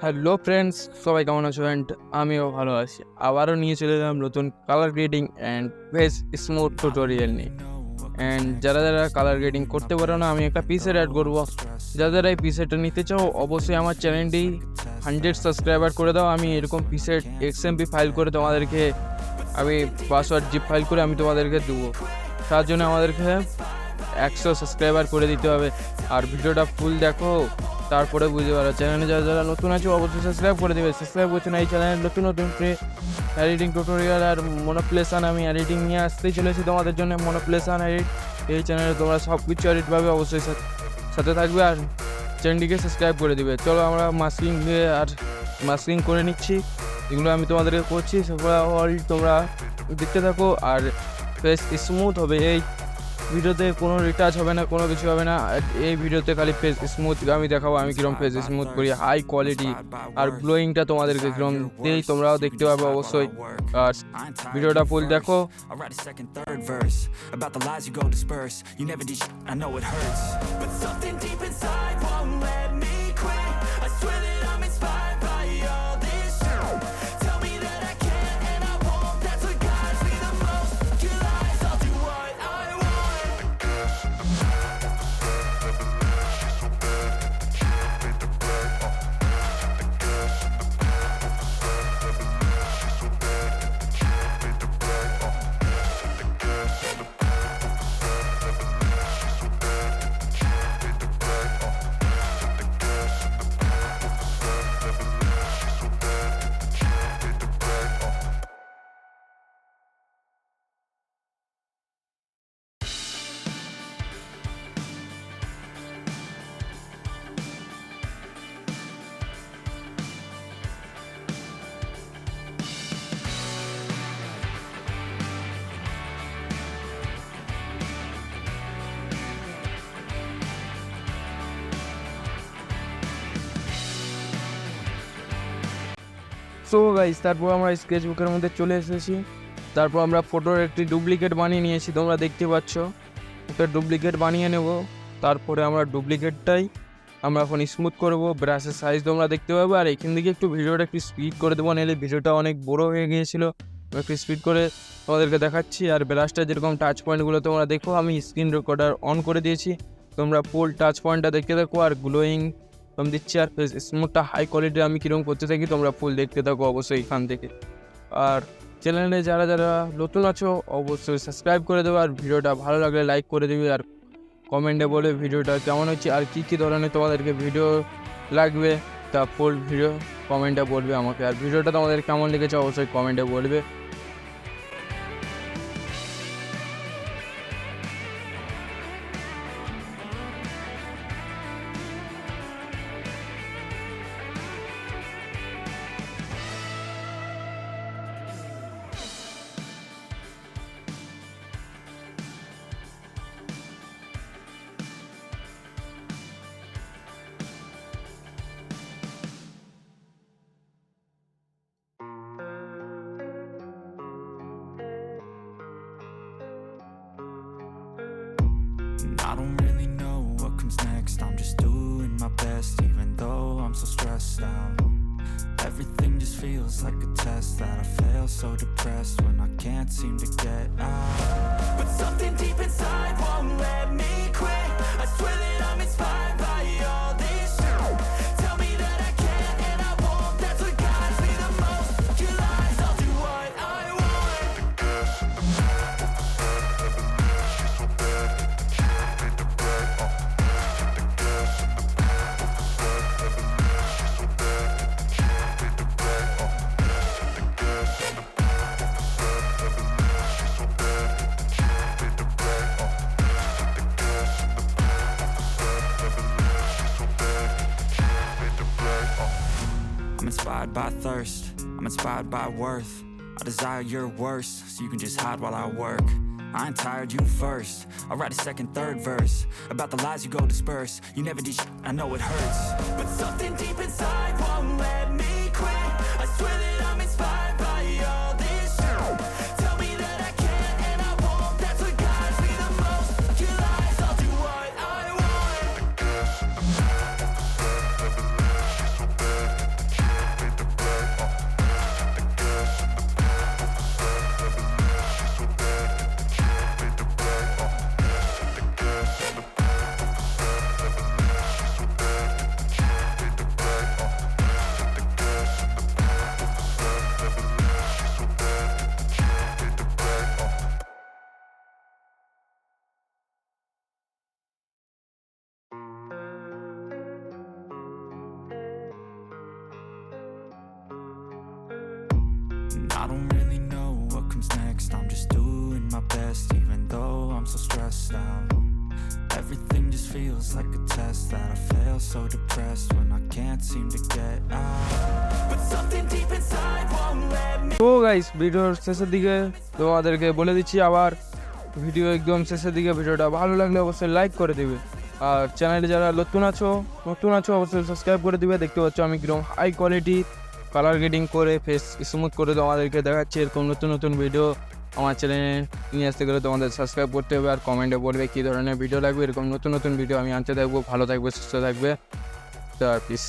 Hello friends, সবাই কেমন আছো? অ্যান্ড আমিও ভালো আছি। আবারও নিয়ে চলে এলাম নতুন colour grading and face smooth tutorial নিয়ে। অ্যান্ড যারা কালার গ্রেডিং করতে পারো না, আমি একটা পিসেট অ্যাড করবো। যারা এই পিসেটটা নিতে চাও, অবশ্যই আমার চ্যানেলটি 100 সাবস্ক্রাইবার করে দাও। আমি এরকম পিসেট XMP ফাইল করে তোমাদেরকে, আমি পাসওয়ার্ড জিপ ফাইল করে আমি তোমাদেরকে দেবো। তার জন্য আমাদেরকে 100 সাবস্ক্রাইবার করে দিতে হবে। আর ভিডিওটা ফুল দেখো, তারপরে বুঝতে পারো। চ্যানেলে যারা নতুন আছে অবশ্যই সাবস্ক্রাইব করে দেবে। সাবস্ক্রাইব করছে না, এই চ্যানেলের নতুন এডিটিং টিউটোরিয়াল আর মনোপ্লেশন আমি এডিটিং নিয়ে আসতেই চলেছি তোমাদের জন্য। মনোপ্লেশন এডিট, এই চ্যানেলে তোমরা সব কিছু এডিট পাবে। অবশ্যই সাথে থাকবে আর চ্যানেলটিকে সাবস্ক্রাইব করে দিবে। চলো আমরা মাস্কিং করে নিচ্ছি। এগুলো আমি তোমাদেরকে করছি, তোমরা দেখতে থাকো। আর ফেস স্মুথ হবে এই ভিডিওতে, কোনো রিটাচ হবে না, কোনো কিছু হবে না। এই ভিডিওতে খালি ফেস স্মুথ আমি দেখাবো, আমি কিরকম ফেস স্মুথ করি, হাই কোয়ালিটি আর গ্লোয়িংটা তোমাদেরকে কিরকম দেই তোমরাও দেখতে পাবে অবশ্যই। আর ভিডিওটা ফুল দেখো। সো গাইস, তারপর আমরা স্কেচবুকের মধ্যে চলে এসেছি। তারপর আমরা ফটোর একটি ডুপ্লিকেট বানিয়ে নিয়েছি, তোমরা দেখতে পাচ্ছ। একটা ডুপ্লিকেট বানিয়ে নেব। তারপরে আমরা ডুপ্লিকেটটাই আমরা এখন স্মুথ করব। ব্রাশের সাইজ তোমরা দেখতে পাবে। আর এখান থেকে একটু ভিডিওটা একটু স্পিড করে দেবো, নাহলে ভিডিওটা অনেক বড় হয়ে গিয়েছিল। একটু স্পিড করে তোমাদেরকে দেখাচ্ছি। আর ব্রাশটা যেরকম টাচ পয়েন্টগুলো তোমরা দেখো, আমি স্ক্রিন রেকর্ডার অন করে দিয়েছি। তোমরা ফুল টাচ পয়েন্টটা দেখতে থাকো। আর গ্লোয়িং আমি দিচ্ছি, আর ফেস স্মুথটা হাই কোয়ালিটি আমি কীরকম করতে থাকি তোমরা ফুল দেখতে থাকো অবশ্যই এখান থেকে। আর চ্যানেলে যারা নতুন আছো অবশ্যই সাবস্ক্রাইব করে দেবে। আর ভিডিওটা ভালো লাগলে লাইক করে দেবে। আর কমেন্টে বলে ভিডিওটা কেমন হচ্ছে আর কী ধরনের তোমাদেরকে ভিডিও লাগবে, তা ফুল ভিডিও কমেন্টে বলবে আমাকে। আর ভিডিওটা তোমাদের কেমন লেগেছে অবশ্যই কমেন্টে বলবে। I don't really know what comes next. I'm just doing my best, even though I'm so stressed out. Everything just feels like a test that I fail, so depressed when I can't seem to get out. But something deep inside won't let me quit. I swear that I'm inspired by all this shit. Tell me that I can and I won't. That's what guides me the most. Your lies, I'll do what I want. I'm inspired by thirst, I'm inspired by worth. I desire your worst, so you can just hide while I work. I ain't tired, you first. I'll write a second, third verse about the lies you go disperse. You never did shit, I know it hurts. But something deep inside won't let me quit. I swear that I'm inspired by all this shit. Tell me that I can and I won't. That's what guides me the most. Your lies, I'll do what I want. And I don't really know what comes next. I'm just doing my best, even though I'm so stressed out. Everything just feels like a test that I fail, so depressed when I can't seem to get out. But something deep inside won't let me. তো guys ভিডিওর শেষের দিকে তোমাদেরকে বলে দিচ্ছি আবার, video একদম শেষের দিকে, ভিডিওটা ভালো লাগলে অবশ্যই লাইক করে দিবে, আর চ্যানেলে যারা নতুন আছো অবশ্যই সাবস্ক্রাইব করে দিবে। দেখতে পাচ্ছ আমি কিরকম হাই কোয়ালিটি কালার গ্রেডিং করে ফেস স্মুথ করে তোমাদেরকে দেখাচ্ছি। এরকম নতুন নতুন ভিডিও আমার চ্যানেলে নিয়ে আসতে গেলে তোমাদের সাবস্ক্রাইব করতে হবে, আর কমেন্টে বলবে কী ধরনের ভিডিও লাগবে। এরকম নতুন নতুন ভিডিও আমি আনতে থাকবো। ভালো থাকবে, সুস্থ থাকবে, পিস।